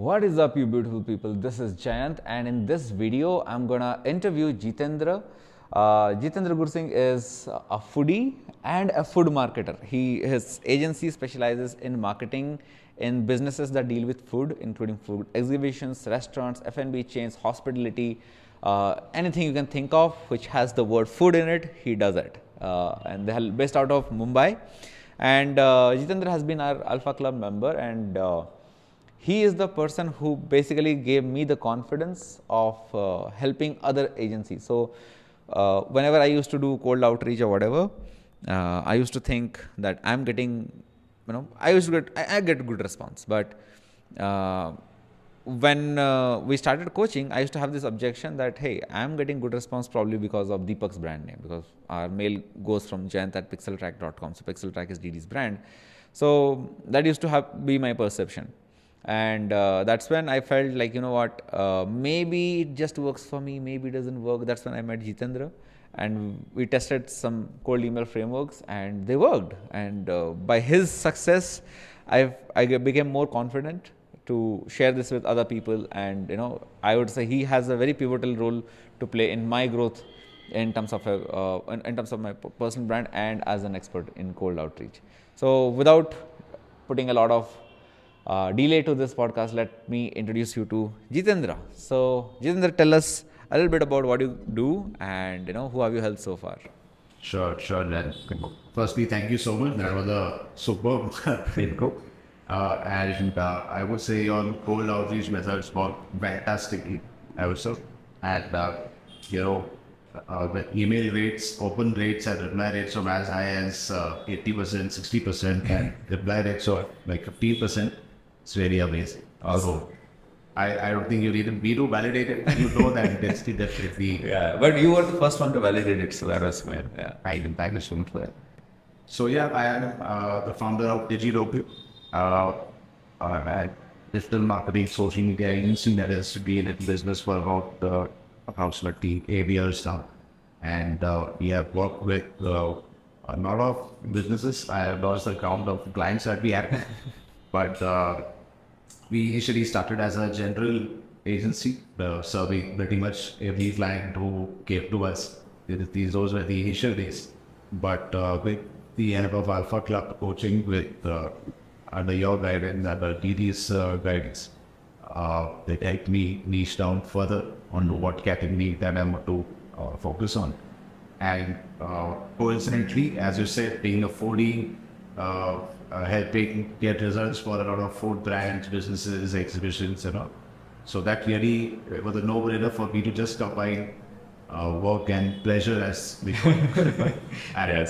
What is up, you beautiful people? This is Jayant, and in this video, I'm gonna interview Jitendra. Jitendra Gursingh is a foodie and a food marketer. His agency specializes in marketing in businesses that deal with food, including food exhibitions, restaurants, F&B chains, hospitality, anything you can think of which has the word food in it, he does it. And they are based out of Mumbai. And Jitendra has been our Alpha Club member, and he is the person who basically gave me the confidence of helping other agencies. So whenever I used to do cold outreach or whatever, I used to think that I'm getting, I get good response. But when we started coaching, I used to have this objection that, hey, I'm getting good response probably because of Deepak's brand name, because our mail goes from jayant@pixeltrack.com. So Pixeltrack is DD's brand. So that used to be my perception. And that's when I felt like, maybe it just works for me, maybe it doesn't work. That's when I met Jitendra, and we tested some cold email frameworks, and they worked. And by his success, I became more confident to share this with other people. And I would say he has a very pivotal role to play in my growth in terms of in terms of my personal brand and as an expert in cold outreach. So without putting a lot of delay to this podcast, let me introduce you to Jitendra. So Jitendra, tell us a little bit about what you do and who have you helped so far. Sure. Then, firstly, thank you so much. That was a superb intro. And I would say your cold outreach methods work fantastically. I would say, and the email rates, open rates, and reply rates are as high as 80%, 60%, and reply rates are like 15%. It's very amazing. Also, I don't think you need me to validate it. You know that it's definitely. Yeah, but you were the first one to validate it, so that was fair. Yeah, thank you so much for that. So yeah, I am the founder of DigiLocal, digital marketing social media agency that has been in business for about approximately 8 years now, and we have worked with a lot of businesses. I have lost the count of clients that we have, but we initially started as a general agency, serving pretty much every client who came to us. Those were the initial days. But with the help of Alpha Club coaching, with under your guidance, under DD's guidance, they helped me niche down further on what category that I'm to focus on. And coincidentally, as you said, being a foodie, helping get results for a lot of food brands, businesses, exhibitions, So that really was a no-brainer for me to just combine work and pleasure, as we call it, and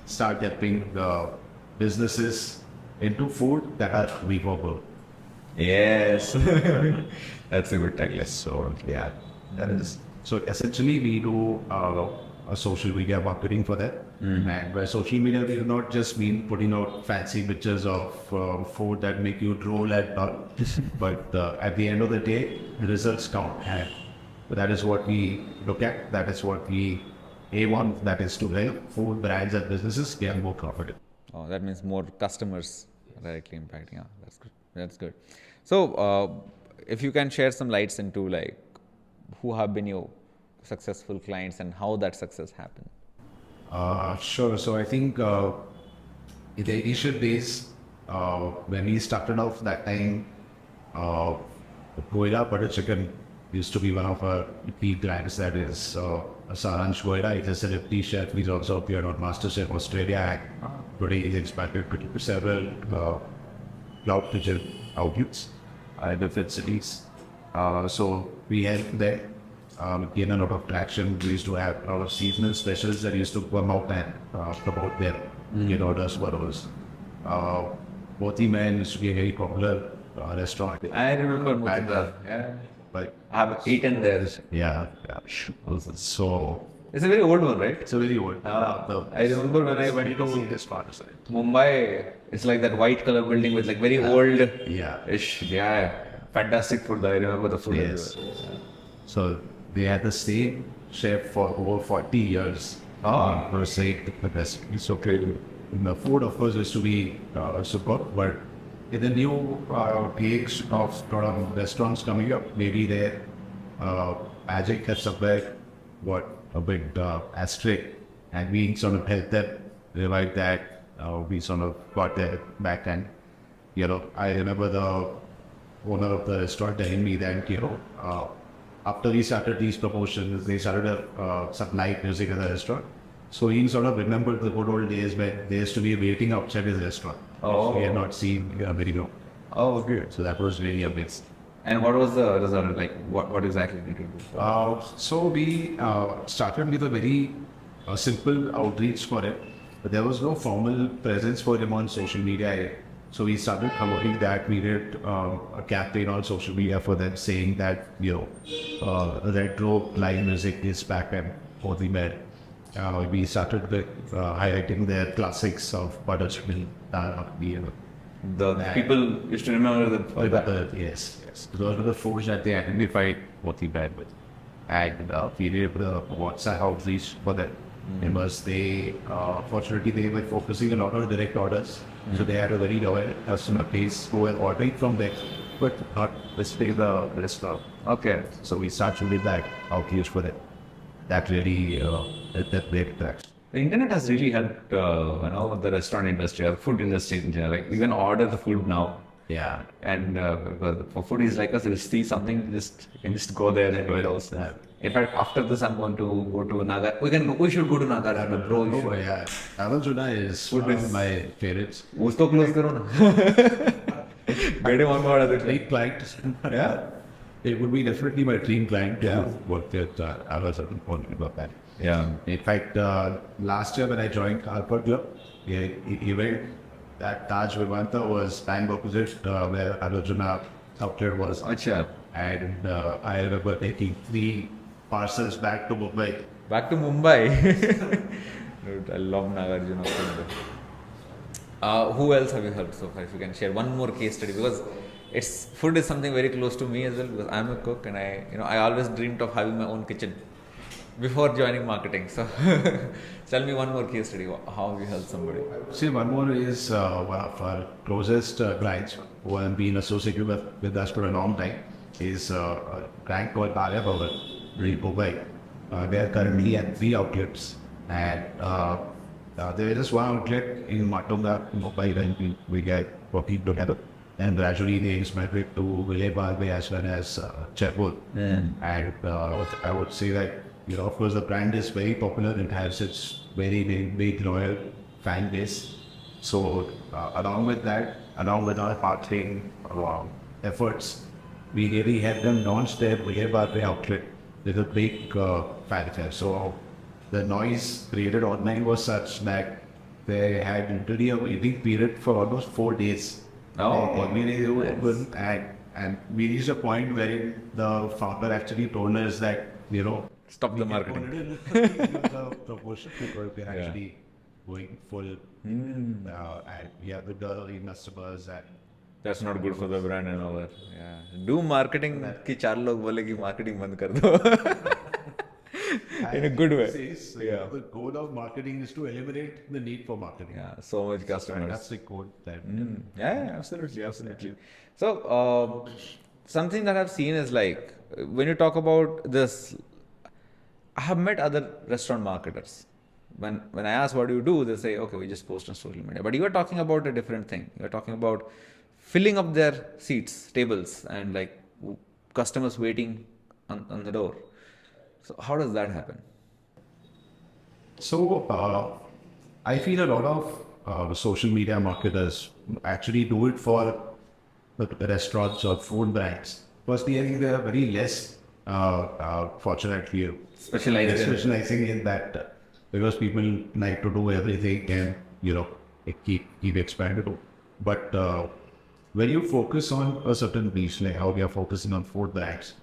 start helping businesses into food that are revolvable. Yes, that's a good tagline. So yeah, that is. So essentially, we do a social media marketing for that. And by social media, we do not just mean putting out fancy pictures of food that make you drool at all, but at the end of the day, the results count. And that is what we look at. That is what we aim on. That is to help food brands and businesses get more profitable. Oh, that means more customers directly impacting. Yeah, that's good. That's good. So, if you can share some lights into like who have been your successful clients and how that success happened. Sure. So I think in the initial days, when we started off that time, Goida butter chicken used to be one of our key clients. That is Saransh Goida. He's a celebrity chef. He's also appeared on MasterChef Australia. Today he's expanded to several cloud kitchen outlets in different cities. So we helped them gain a lot of traction. We used to have a lot of seasonal specials that used to come out and promote their orders for those. Moti Man used to be a very popular restaurant. I remember Moti. Yeah. But I've eaten there. Yeah. So it's a very old one, right? It's a very old. I remember when I went to Mumbai, it's like that white color building with like very old ish. Yeah. Fantastic food. I remember the food. Yes. So they had the same chef for over 40 years. Per se, the best. It's okay. The food, of course, used to be superb, but in the new age of lot of restaurants coming up, maybe their magic has somewhere got a bit asterisk, and we sort of helped them revive that. We sort of got their back, and I remember the owner of the restaurant telling me that after we started these promotions, they started some live music at the restaurant. So he sort of remembered the good old days when there used to be waiting outside his restaurant. Oh. We had not seen very long. Oh, good. So that was really amazing. And what was the result? Like, what exactly did you do? So we started with a very simple outreach for him, but there was no formal presence for him on social media. So we started promoting that. We did a campaign on social media for them, saying that retro live music is back and for the men. We started with highlighting their classics of butterscotch, The people used to remember yes. Those were the foods that they identified what the brand with. And we did the WhatsApp outreach for them. Because they, fortunately, they were focusing a lot on direct orders. So they had a very loyal customer base who were ordering from them, but not visiting the restaurant. Okay. So we started with that outreach for them. That really, that made traction. The internet has really helped, the restaurant industry or food industry in general. Like, you can order the food now. Yeah. And for foodies like us, if you see something, you can just go there and eat also. In fact, after this, I'm going to go to Nagar. We should go to Nagar. Bro, you should. Yeah. Nagarjuna is one of my favorites. Usto close karo na. Get him on board as a Dream client. Yeah. It would be definitely my dream client. Yeah. Worked at Nagarjuna about that. Yeah. In fact, last year when I joined Carpet Club, event that Taj Vivanta was time opposite where Arjuna outlet was. Achha. And I remember taking 3 parcels back to Mumbai. Back to Mumbai. Dude, I love Nagarjuna. Who else have you helped so far? If you can share one more case study, because food is something very close to me as well, because I'm a cook and I always dreamed of having my own kitchen before joining marketing. So tell me one more case study. How have you helped somebody? See, one more is one of our closest clients who have been associated with us for a long time. Is a client called Arya Bhavan in Mumbai. They are currently at 3 outlets, and there is just one outlet in Matunga, Mumbai, when we get working together. And gradually they expanded to Vile as well as Chapel. And I would say that, of course, the brand is very popular. It has its very big loyal fan base. So along with that, along with our marketing efforts, we really helped them launch their Vile outlet with a big fanfare. So the noise created online was such that they had literally a waiting period for almost 4 days. Every day they would open, and we reached a point where the founder actually told us that, Stop the marketing. The promotion because we're actually going full, and we have with the early customers. And that's not good for the brand and all that. Yeah. Do marketing कि 4 लोग बोले कि marketing बंद कर दो. In a good way. The goal of marketing is to eliminate the need for marketing. Yeah, so much customers. That's the goal. Yeah, absolutely. So, something that I've seen is like, when you talk about this, I have met other restaurant marketers. When I ask what do you do, they say, okay, we just post on social media. But you are talking about a different thing. You are talking about filling up their seats, tables, and like customers waiting on the door. So how does that happen? So I feel a lot of social media marketers actually do it for the restaurants or food brands. Firstly, I think they are very less fortunate here. Specializing in that because people like to do everything and keep expanding. But when you focus on a certain niche, like how we are focusing on food brands,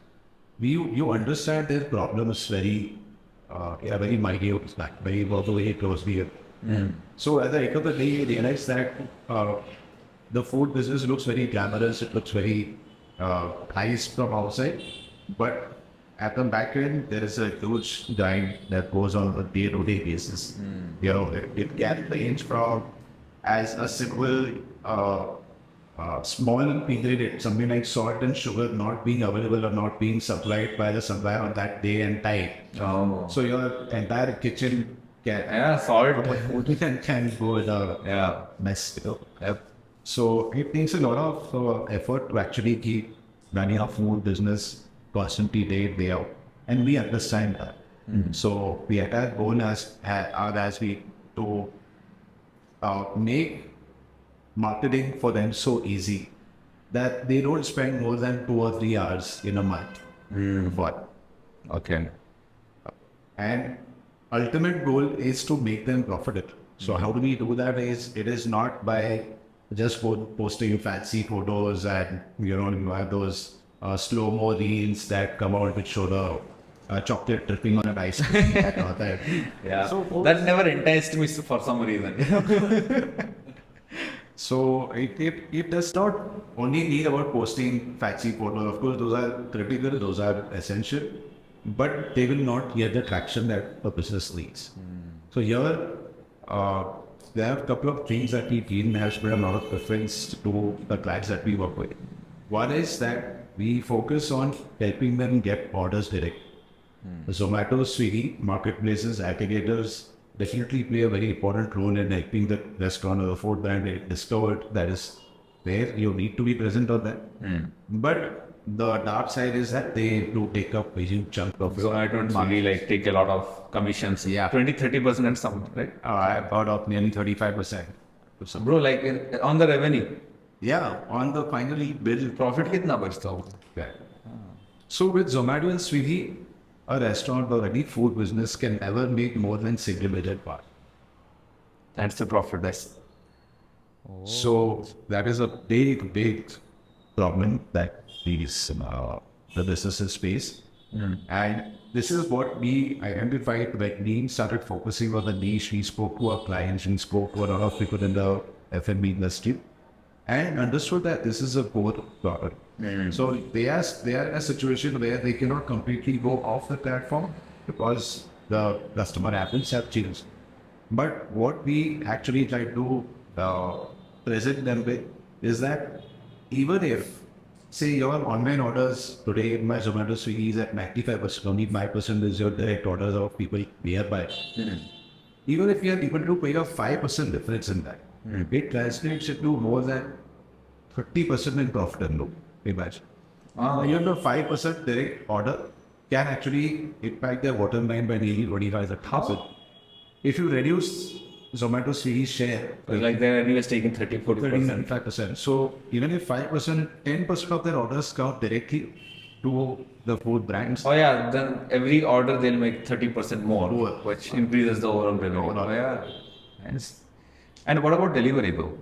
you understand their problems very minute, very very closely here. So at the end of the day, you realize that the food business looks very glamorous, it looks very nice from outside, but at the back end, there is a huge grind that goes on a day-to-day basis. It can range from as a simple small ingredient, something like salt and sugar not being available or not being supplied by the supplier on that day and time. Oh. So your entire kitchen Yeah, salt. can go in a Yeah. mess. Yep. So it takes a lot of effort to actually keep running a food business constantly day in, day out. And we understand that. So the entire goal as we to make marketing for them so easy that they don't spend more than 2 or 3 hours in a month. What? Okay. And ultimate goal is to make them profitable. So how do we do that? It is not by just posting fancy photos and you have those slow-mo reels that come out which show the chocolate dripping on an ice cream and all that. Yeah. So That never enticed me for some reason. So it does not only need about posting fancy photos. Of course, those are critical, those are essential, but they will not get the traction that a business needs. So here, there are a couple of things that we team has made a lot of preference to the clients that we work with. One is that we focus on helping them get orders direct. Zomato, Swiggy, marketplaces, aggregators definitely play a very important role in helping the restaurant or the food brand get discovered. That is where you need to be present on that. But the dark side is that they do take up a huge chunk of So I don't really like take a lot of commissions. Yeah. 20-30% and some, right? about of nearly 35%. So bro, like on the revenue, Yeah, on the finally bill. profit kitna bachta hoga? Yeah. So with Zomato and Swiggy, a restaurant or any food business can never make more than single-digit part. That's the profit. That's So that is a big, big problem that these the businesses face. And this is what we identified when we started focusing on the niche. We spoke to our clients, we spoke to a lot of people in the F&B industry, and understood that this is a core problem. So they are in a situation where they cannot completely go off the platform because the customer habits have changed. But what we actually try to present them with is that even if, say, your online orders today in my Zomato Swiggy is at 95%, only 5% is your direct orders of people nearby. Even if you are able to pay a 5% difference in that, it translates into more than 30% in profit and low. Imagine. Even the 5% direct order can actually impact their bottom line by nearly 25,000. If you reduce Zomato Swiggy's share, like they're anyways taking 30-40%. 35%. So even if 5%, 10% of their orders come directly to the food brands. Oh yeah, then every order they'll make 30% more, More. which increases the overall revenue. Overall. Oh yeah. Nice. And what about delivery though?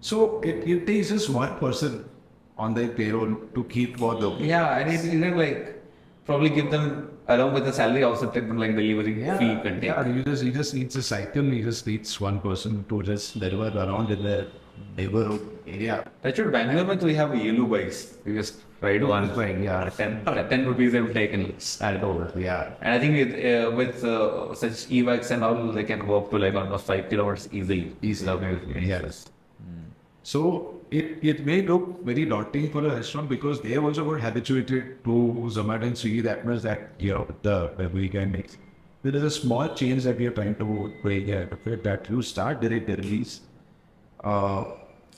So it takes just one person on their payroll to keep all the Yeah, and it like probably give them along with the salary also take them like delivery fee can take. Yeah, you just need a cycle. You just needs one person to just deliver around in the neighborhood area. Actually, Bangalore mein we have yellow bikes. We just ride one. Yeah, 10 rupees they will take and and over. Yeah. And I think with such e-bikes and all, they can go up to like almost 5 kilometers easily. Yes. So it may look very daunting for a restaurant because they have also got habituated to Zomato and Swiggy that much that the weekend makes. There is a small change that we are trying to bring here that you start direct deliveries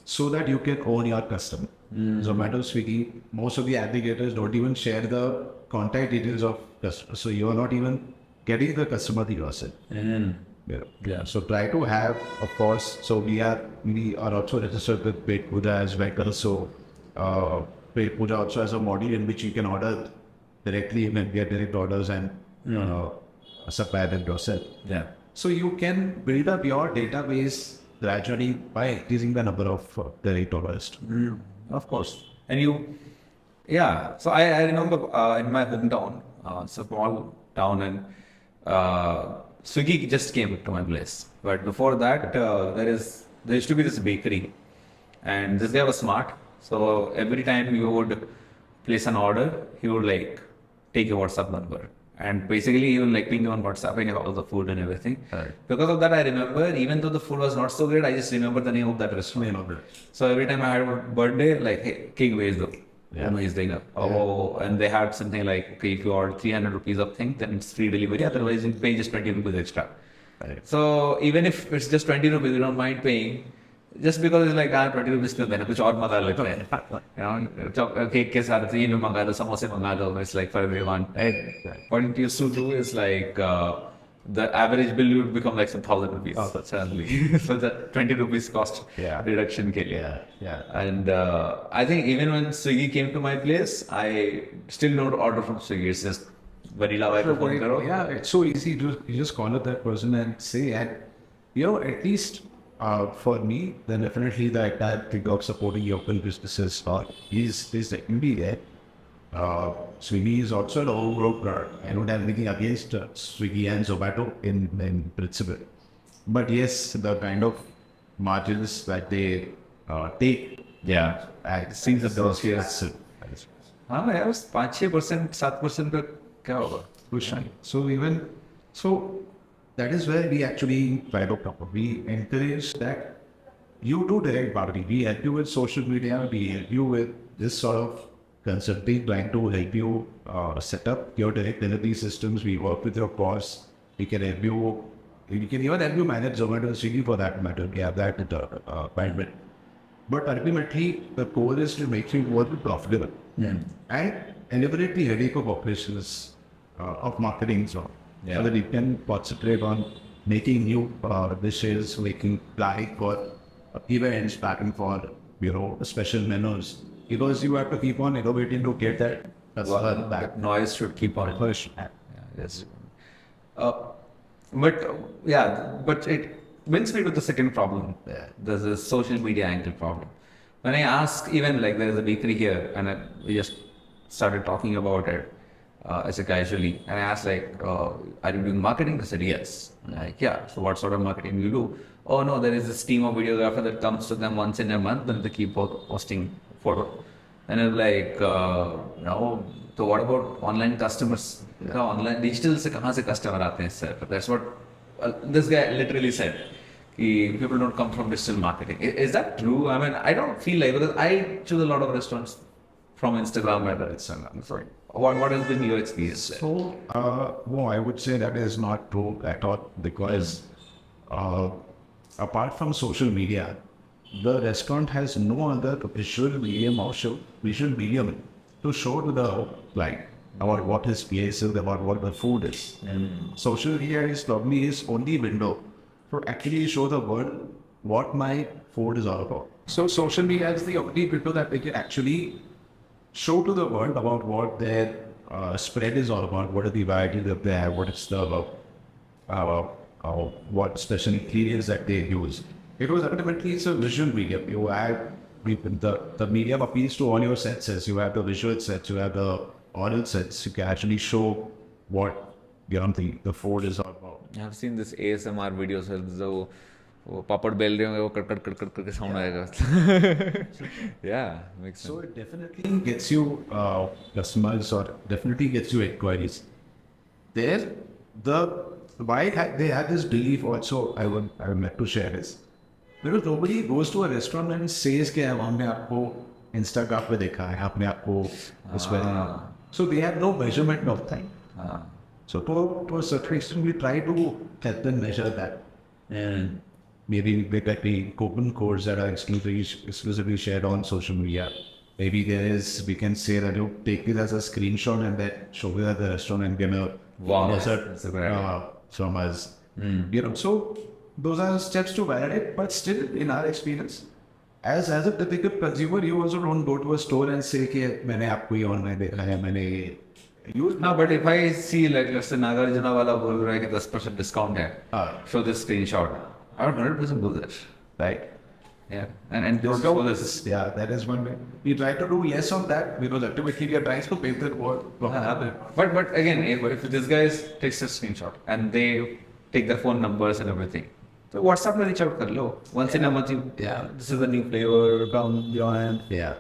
so that you can own your customer. Zomato, Swiggy, most of the aggregators don't even share the contact details of customers. So you are not even getting the customer yourself. Yeah. So try to have, of course. So we are also registered with Paid Puja as well. So Paid Puja also has a module in which you can order directly and get direct orders and supply them yourself. Yeah. So you can build up your database gradually by increasing the number of direct orders. Of course. And so I remember in my hometown, it's a small town, and Swiggy just came to my place. But before that, there used to be this bakery, and this guy was smart. So every time you would place an order, he would like take your WhatsApp number And basically, even like being on WhatsApp and all the food and everything. Right. Because of that, I remember, even though the food was not so great, I just remember the name of that restaurant. So every time I had a birthday, like, hey, King Veg do. Yeah. Amazing. Oh, and they had something like, okay, if you order 300 rupees of thing, then it's free delivery. Otherwise, you pay just 20 rupees extra. Right. So even if it's just 20 rupees, we don't mind paying. Just because it's like 20 rupees to then कुछ और मंगा लेते हैं, you know, cake के साथ ये भी मंगा लो, समोसे मंगा लो, it's like for everyone. What it used to do is like the average bill would become like some 1,000 rupees suddenly. So the 20 rupees cost reduction के लिए. Yeah. And I think even when Swiggy came to my place, I still don't order from Swiggy. It's just vanilla white phone karo. Yeah, it's so easy. You just call up that person and say, and you know, at least for me, then definitely that thing of supporting local businesses is definitely there. Swiggy is also an overall product. I don't have anything against Swiggy and Zomato in principle. But yes, the kind of margins that they take, I think that those years. हाँ यार 5-6% 7% का क्या होगा? So that is where we actually try to come. We encourage that you do direct marketing. We help you with social media. We help you with this sort of consulting, trying to help you set up your direct delivery systems. We work with your boss. We can help you. We can even help you manage Zomato and Swiggy for that matter. We have that bandwidth. But ultimately, the goal is to make you more profitable and eliminate the headache of operations of marketing. So that you can concentrate on making new dishes, making planning for events, planning for special menus. Because you have to keep on innovating to get that. That noise should keep on. Push. Yes. But it brings me to the second problem. There's a social media angle problem. When I ask, even like there's a bakery here, and we just started talking about it as a casually, and I asked like, are you doing marketing? They said yes. I'm like, yeah. So what sort of marketing do you do? Oh no, there is this team of videographer that comes to them once in a month, and they keep posting photo. And it's like, no. So what about online customers? Online digital से कहाँ से customer आते हैं sir? That's what this guy literally said. People don't come from digital marketing. Is that true? I mean, I don't feel like, because I choose a lot of restaurants from Instagram whether it's sorry. What has been your experience? So, no, I would say that is not true at all, because apart from social media, the restaurant has no other visual medium to show to the client about what his place is, about what the food is. And social media is probably his only window to actually show the world what my food is all about. So social media is the only window that they can actually show to the world about what their spread is all about, what are the varieties that they have, what is the what special ingredients that they use. Because ultimately it's a visual medium. You have the medium appeals to all your senses. You have the visual sense, you have the oral sense. You can actually show what the food is all about. I've seen this ASMR videos where जो वो पापड़ bell रहे होंगे वो cut करके sound आएगा. Yeah, makes sense. So it definitely gets you customers, or definitely gets you inquiries. There, why they had this belief also, I would like to share this. Because nobody goes to a restaurant and says कि हमने आपको Instagram पे देखा है, आपने आपको उसमें. So they have no measurement of time. So to a certain extent, we try to help them measure that. And maybe there could be coupon codes that are exclusively shared on social media. Maybe we can say that you take it as a screenshot and then show it at the restaurant and get a from us. So those are steps to validate, but still in our experience, as a typical consumer, you also don't go to a store and say कि मैंने आपको ये online देखा है, मैंने No, but if I see like let's say Nagarjuna वाला बोल रहा है कि 10% discount है, show this screenshot, I would 100% do that, right? Yeah, and this that is one way. We try to do yes on that because ultimately we are trying to make that work. But again, if this guy takes a screenshot and they take their phone numbers and everything, so WhatsApp में reach out कर लो. Once in a month, this is a new flavor, come join. Yeah.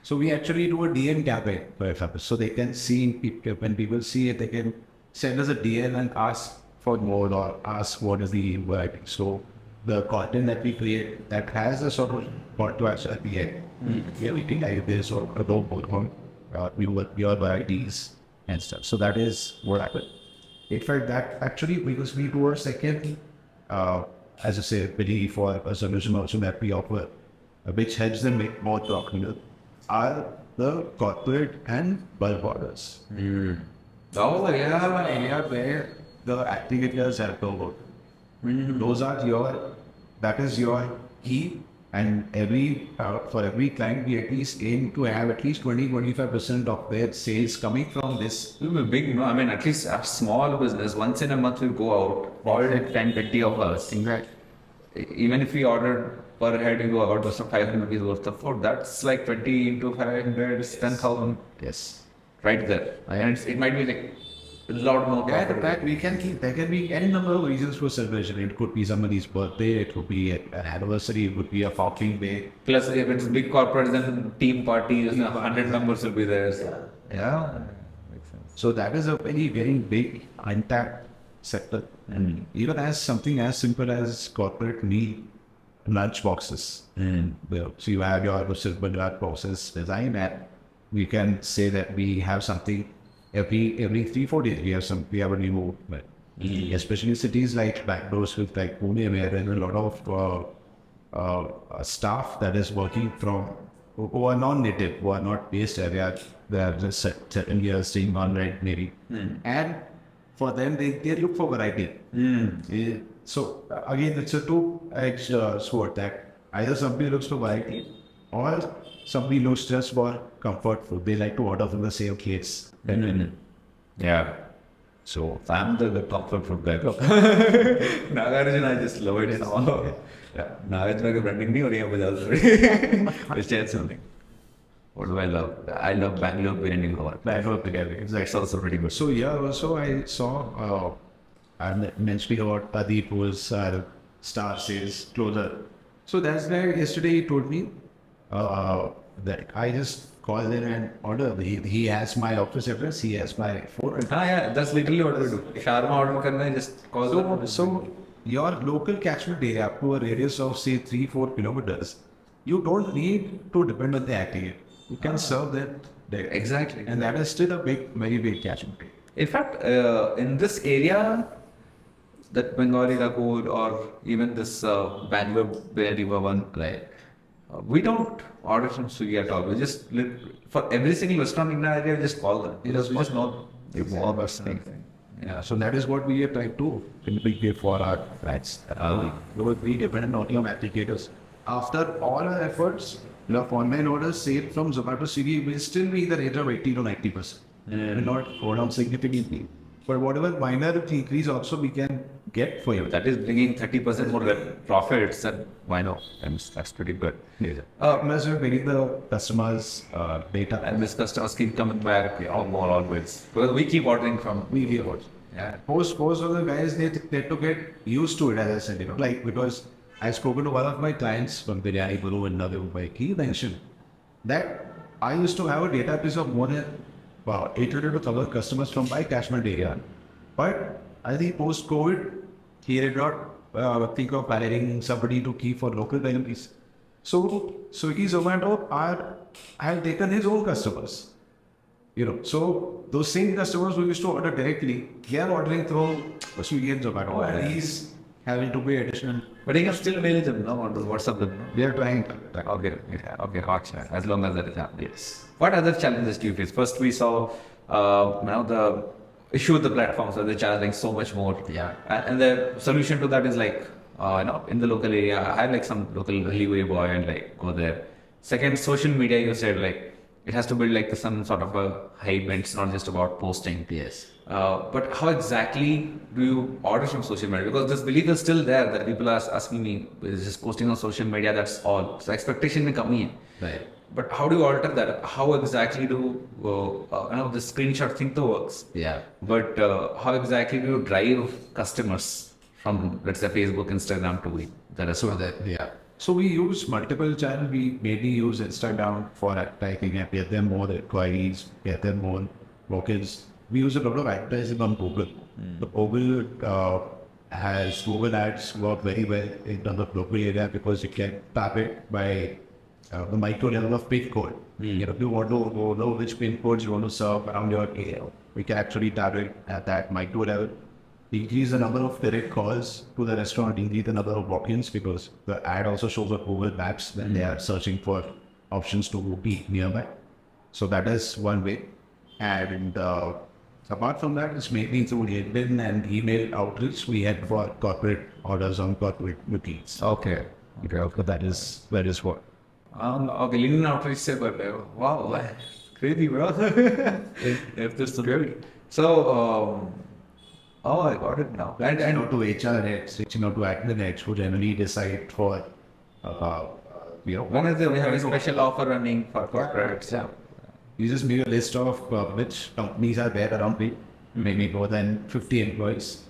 So we actually do a DM campaign, for example. So they can see, when people see it, they can send us a DM and ask for more or ask what is the variety. So the content that we create that has a sort of call to action at the end. We are eating like this or a low on your varieties and stuff. So that is what happened. In fact, that actually, because we do a second, as I say, belief for a solution also that we offer, which helps them make more profitable, are the corporate and bulk orders. Those are an area where the aggregators have to work. Those are that is your key, and for every client, we at least aim to have at least 20-25% of their sales coming from this. It will be big, no? I mean, at least a small business, once in a month we'll go out, order 10, 20 of us. Right. Even if we order per head, we go out for some 500 rupees worth of food. That's like 20 into 500 is 10,000. Yes. Right there. And it might be like a lot more. Yeah, in fact, there can be any number of reasons for celebration. It could be somebody's birthday, it could be an anniversary, it could be a founding day. Plus, if it's big corporate, then team parties, 100 members will be there. So. Yeah. Makes sense. So that is a very, very big untapped sector. And even as something as simple as corporate meal lunch boxes. So you have your simple lunch boxes design, and we can say that we have something every 3-4 days. We have a new movement. Especially in cities like Bangalore, with like Pune, where there are a lot of staff that is working who are non-native, who are not based area. They are just 7 years staying on rent maybe, and for them they look for variety. So again, it's a two-edged sword, that either somebody looks for variety or somebody looks just for comfort food. They like to order from the same place. Yeah. So I'm the comfort food guy. Nagarjuna, I just love it. Yeah. Nagarjuna branding नहीं हो रही है मुझे Which is something. What do I love? I love Bangalore biryani a lot. Bangalore biryani, exactly. It's also pretty good. So yeah, also I saw, I'm mentioning about Pradeep, who's star sales closer. So that's why yesterday he told me that I just call in and order. He has my office address, he has my phone. Yeah, that's literally what we do. Shawarma order karna hai, just call them. So your local catchment area up to a radius of say 3-4 kilometers, you don't need to depend on the aggregator. You can serve that there. Exactly. And that is still a very big catchment area. In fact, in this area, that Bengali Ragoor or even this Bangalore biryani one, right? We don't order from Swiggy at all. We just for every single restaurant in the area, we just call them. We just know all the things. Yeah, so that is what we have tried to implement for our clients. We depend on your aggregators. After all our efforts, online orders saved from Zomato Swiggy will still be in the rate of 80 to 90%. Will not go down significantly. But whatever minor increase also we can get for you. That is bringing 30% more profits, and why not? That's pretty good. Plus we're getting the customers' data. And this customers keep coming back more always. Because we keep ordering from. We order. Yeah. Most of the guys, they to get used to it, as I said, like, because I've spoken to one of my clients from Biryani Guru and Navi Mumbai. He mentioned that I used to have a database of more than 800 to 1,000 customers from my catchment area. But I think post-COVID, he did not think of hiring somebody to keep for local deliveries. So Swiggy, Zomato have taken his own customers. So those same customers who used to order directly, they are ordering through Swiggy and Zomato, and he's having to pay additional. But he can still manage them, no? On WhatsApp them, no? They are trying. Okay, gotcha. As long as that is happening. Yes. What other challenges do you face? First, we saw now the issue with the platforms, they're charging so much more. Yeah. And the solution to that is like, in the local area, I have like some local delivery boy and like go there. Second, social media, you said like, it has to build like some sort of a hype, and it's not just about posting. Yes. But how exactly do you order from social media? Because this belief is still there that people are asking me, is just posting on social media, that's all. So expectation may come in. Right. But how do you alter that? How exactly do the screenshot thing though works? Yeah. But how exactly do you drive customers from, let's say, Facebook, Instagram to the restaurant? So we use multiple channels. We mainly use Instagram for advertising and get them more inquiries, get them more walk-ins. We use a lot of advertising on Google. The Google ads work very well in terms of local area because you can target by the micro level of pin code. You know, if you want to know which pin codes you want to serve around your area, we can actually target at that micro level. Increase the number of direct calls to the restaurant, increase the number of walk-ins because the ad also shows up Google Maps when they are searching for options to eat nearby. So that is one way. And apart from that, it's mainly through LinkedIn and email outreach we had for corporate orders on corporate meetings. Okay. So that is what. Okay, LinkedIn outreach say, but wow, crazy, bro. If this is good. So, oh, I got it now. Reaching out to HR heads, reaching out to admin heads who generally decide for, when is we have a special offer running for corporates? Yeah. You just make a list of which companies are there around me, maybe more than 50 employees.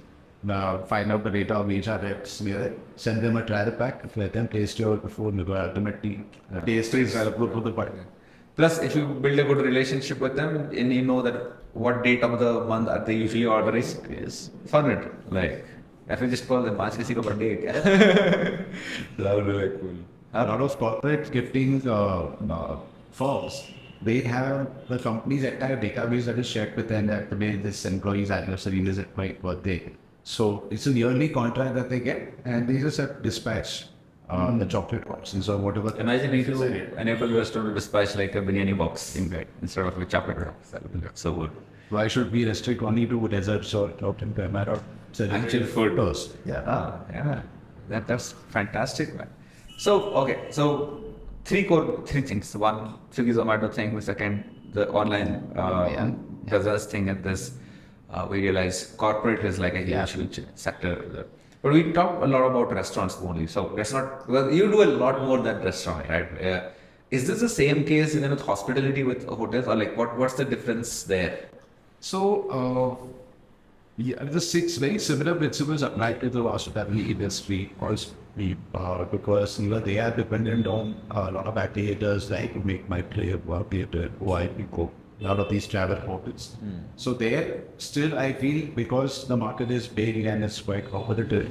Find out the data of HR reps near it, send them a trial pack, let them taste your food, ultimately taste is available to the party. Plus, if you build a good relationship with them and you know that what date of the month are they usually ordering, is fun it. Like, if you just call them, ask किसी का birthday है क्या? That would be like cool. A lot of corporate gifting firms, they have the company's entire database that is shared with them that today this employee's anniversary is at my birthday. So it's a yearly contract that they get and they just have dispatch the chocolate boxes or whatever. Imagine if you enable your restaurant to dispatch like a biryani box instead of a chocolate box. That would be so good. Why should we restrict only to desserts or chocolate or Actual food? toast? Yeah. Yeah. That's fantastic, man. So, okay. So, three things. One, Swiggy Zomato thing. The second, the online business thing. And this, we realize corporate is like a huge sector. But we talk a lot about restaurants only. So, well, you do a lot more than restaurant, right? Is this the same case even with hospitality with hotels, or like what's the difference there? So, the six very similar principles apply to the hospitality industry also, because they are dependent on a lot of aggregators like Make My Play, Why Go, a lot of these travel hotels. So there, still I feel because the market is big and it's quite competitive,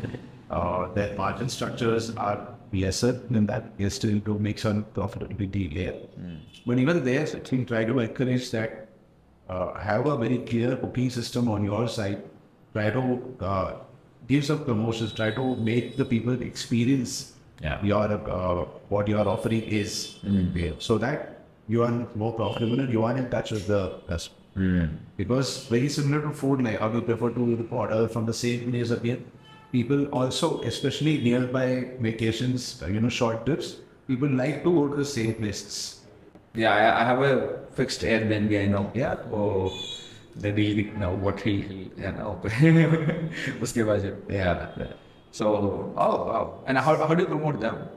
their margin structures are lesser than that. You still do make some profitability there. But even there, I think try to encourage that. Have a very clear booking system on your side. Try to give some promotions. Try to make the people experience your what your offering is, so that you are more profitable and you are in touch with the customer. Because very similar to food, like how you prefer to order from the same place again. People also, especially nearby vacations, short trips, people like to go to the same places. Yeah, I have a fixed Airbnb, I know. Yeah. Oh, the deal know what he know. Uske budget. Yeah. So, oh wow. And how do you promote them?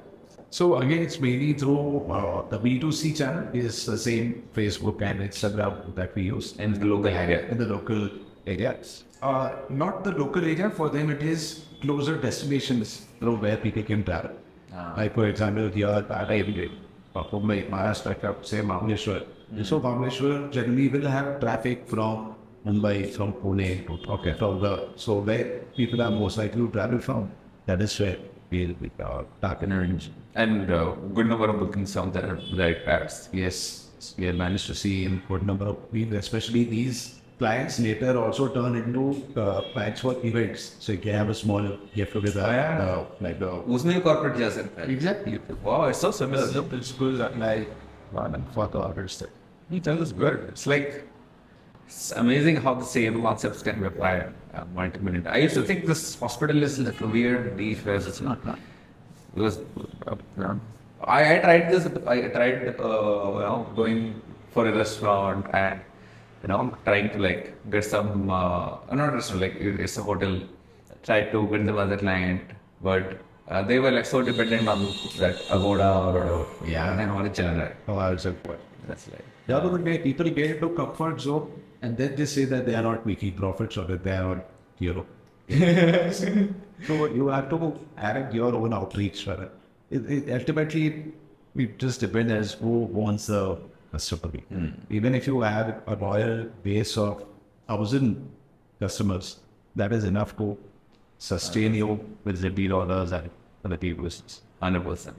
So again, it's mainly through the B2C channel is the same Facebook and Instagram that we use. In the local area. In the local areas. Not the local area, for them it is closer destinations through where people can travel. Like for example, here from Maharashtra, I would say Mahabaleshwar. So Mahabaleshwar generally will have traffic from Mumbai, from Pune, so where people are most likely to travel from, that is where we'll be targeting. And good number of bookings on the right paths. Yes, we have managed to see a good number of people, especially these clients later also turn into clients for events. So you can have a small gift together, like Usme corporate जा सकता है. Exactly. Wow, it's so similar. The principles apply for the others. That is good. It's amazing how the same concepts can be applied multiple. I used to think this hospital is like a weird niche, whereas it's not. Because I tried this. I tried going for a restaurant and trying to like get some not restaurant, like it's a hotel. Tried to get them as a client, but they were like so dependent on that Agoda or whatever. Yeah. And all the channel. Oh, I was like, what? That's like. The other thing, people get into comfort zone and then they say that they are not making profits or that they are not, So you have to have your own outreach for it. it ultimately it just depends as who wants the customer. Even if you have a loyal base of 1,000 customers, that is enough to sustain you with $50 and repeat business. 100%.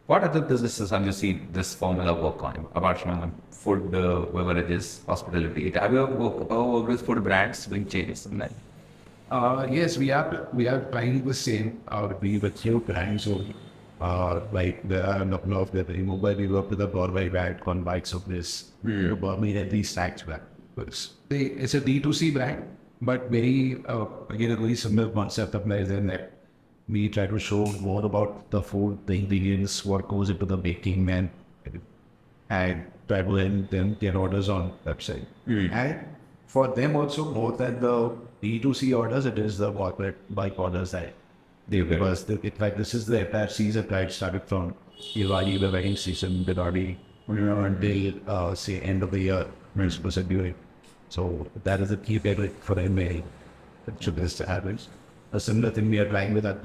What other businesses have you seen this formula work on, apart from food, beverages, hospitality? Have you ever worked with food brands, doing chains? Yes, we are trying the same. We with new brands. So, like there are a couple of the mobile. We work with a Beverage brand called Bikes of this. We had these snacks brand. It's a D2C brand, but very again a very similar concept applies in that we try to show more about the food, the ingredients, what goes into the baking, and try to help them get orders on website. And for them also, more than the D2C orders, it is the corporate bike orders that because like this is the entire season, right? Started from Diwali, the wedding season, Diwali, until say end of the year, when it's supposed to do it. So that is a key favorite for them. Should this happen? A similar thing we are trying with that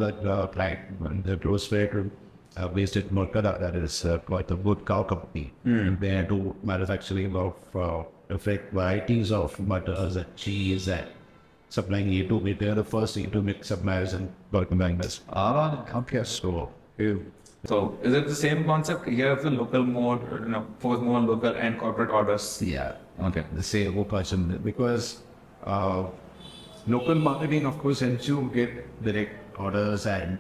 client, the close fair based at Molkada, that is quite a good cow company. They do manufacturing of different varieties of butters and cheese and supplying A2 meat. They are the first A2 meat suppliers in Bangladesh. Okay. So, So is it the same concept? Here the local more, focus more on local and corporate orders? yeah, Okay. the same person because local marketing, of course, helps you get direct orders, and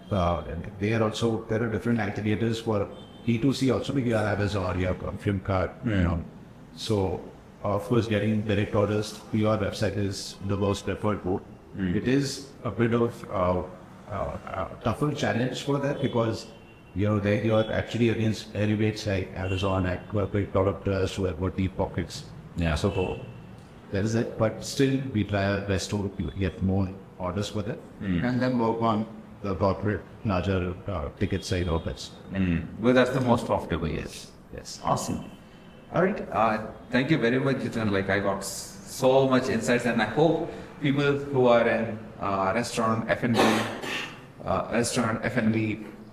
they are also there are different aggregators for D2C also. You have Amazon, you have Flipkart, So, of course, getting direct orders to your website is the most preferred route. It is a bit of tougher challenge for that because they you're actually against heavyweights like Amazon and corporate productors who have got deep pockets. Yeah. So that is it. But still, we try our best to get more orders with it, and then work on the corporate larger ticket side of it. Well, that's the most profitable, yes. Yes. Awesome. All right. Thank you very much, Jitendra. Like I got so much insights, and I hope people who are in restaurant F&B,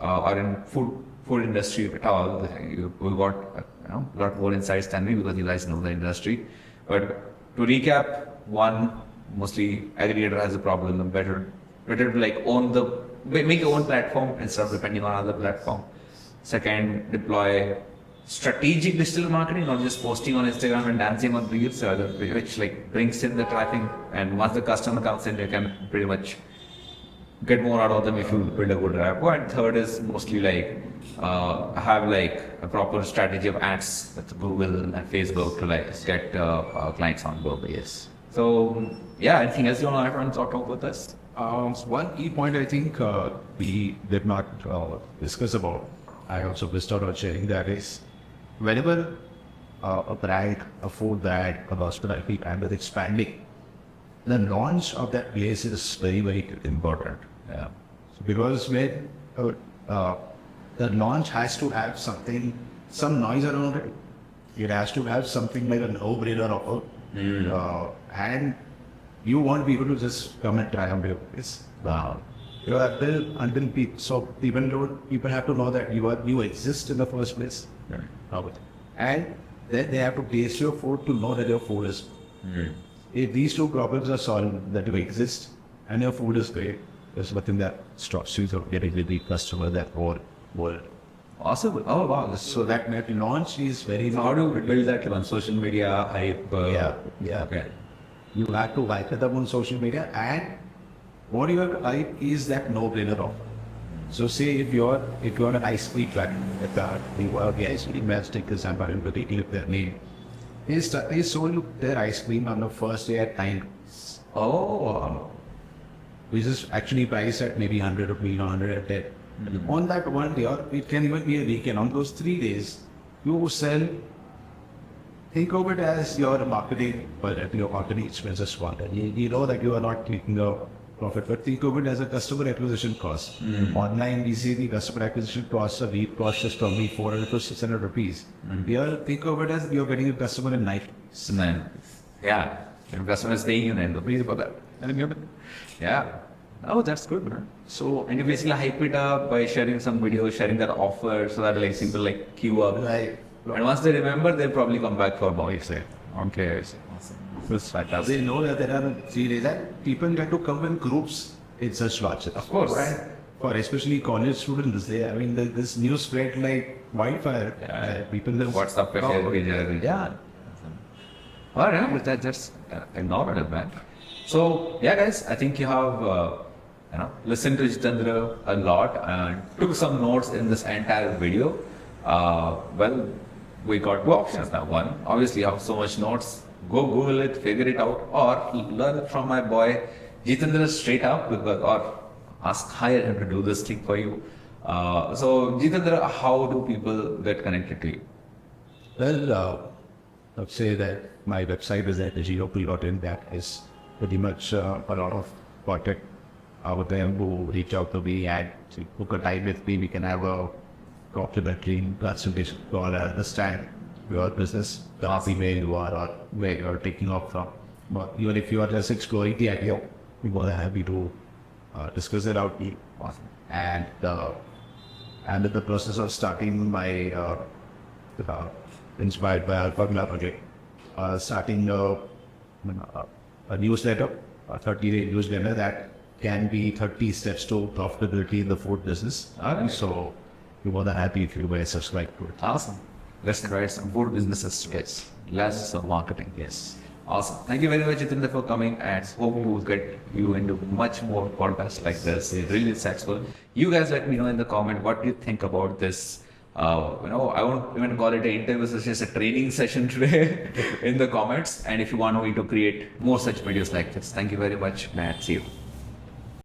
or in food industry at all, you got a lot more insights than me because you guys know the industry. But to recap, one, mostly aggregator has a problem. Better to like make your own platform instead of depending on other platform. Second, deploy strategic digital marketing, not just posting on Instagram and dancing on Reels, which like brings in the traffic. And once the customer comes in, you can pretty much get more out of them if you build a good rapport. And third is mostly like have like a proper strategy of ads with Google and Facebook to like get clients on board. Yes. So yeah, anything else you want to talk about this? One key point I think we did not discuss about, I also missed out on sharing, that is whenever a brand, a food brand, a hospitality brand is expanding, the launch of that place is very, very important. Yeah. Because when the launch has to have something, some noise around it. It has to have something like a no-brainer offer. And you want people to just come and try on your place. Until people, so even though people have to know that you exist in the first place. And then they have to taste your food to know that your food is. If these two problems are solved, that you exist and your food is great, there's nothing that stops you from getting the customer that whole world. Awesome. Oh wow. So that launch is very. So how do you build that on social media hype? Yeah. Okay. You have to hype it up on social media, and what you have to hype is that no-brainer offer. So say if you're an ice cream truck, the ice cream man take this example in particular their name. They sold their ice cream on the first day at 9. Oh. Which is actually priced at maybe 100 rupees or 110. On that one day, or it can even be a weekend, on those 3 days, you sell, think of it as your marketing, but your marketing expenses one. You know that you are not taking a profit, but think of it as a customer acquisition cost. Online, we see the customer acquisition cost, a lead cost is probably 400 to 600 rupees. Here, think of it as you're getting a customer in 9 days. Yeah. Your customer is paying you 9 rupees for that. Yeah. Oh, that's good, man. So, and you basically hype it up by sharing some videos, sharing their offer, so that like people like queue up. Right. And once they remember, they'll probably come back for more. Say, okay. Awesome. That's fantastic. They know that there are 3 days and people get to come in groups in such watches. Of course. Right? For especially college students, this news spread like wildfire. Yeah. People live. WhatsApp pe share kijiye. Yeah. All right, but that's phenomenal, man. So yeah, guys, I think you have listened to Jitendra a lot and took some notes in this entire video. Well, we got two options now. One, obviously, you have so much notes. Go Google it, figure it out, or learn from my boy Jitendra straight up, or hire him to do this thing for you. So Jitendra, how do people get connected to you? Well, I'd say that my website is at gop.in. That is pretty much a lot of contact out there who reach out to me and to book a time with me. We can have a complimentary consultation call and understand your business, the happy way you are or where you're taking off from. But even if you are just exploring the idea, we're more than happy to discuss it out. Awesome. And I'm in the process of starting my inspired by Alpha Club project, starting a newsletter, a 30-day newsletter that can be 30 steps to profitability in the food business. Alright. So we're more than happy if you guys subscribe to it. Awesome. Let's try some food businesses. Yes. Less of marketing. Yes. Awesome. Thank you very much, Jitendra, for coming, and hope we will get you into much more podcasts like this. It's really insightful. You guys let me know in the comment what do you think about this. I won't even call it an interview, it's just a training session today in the comments. And if you want me to create more such videos like this, thank you very much, Matt. See you.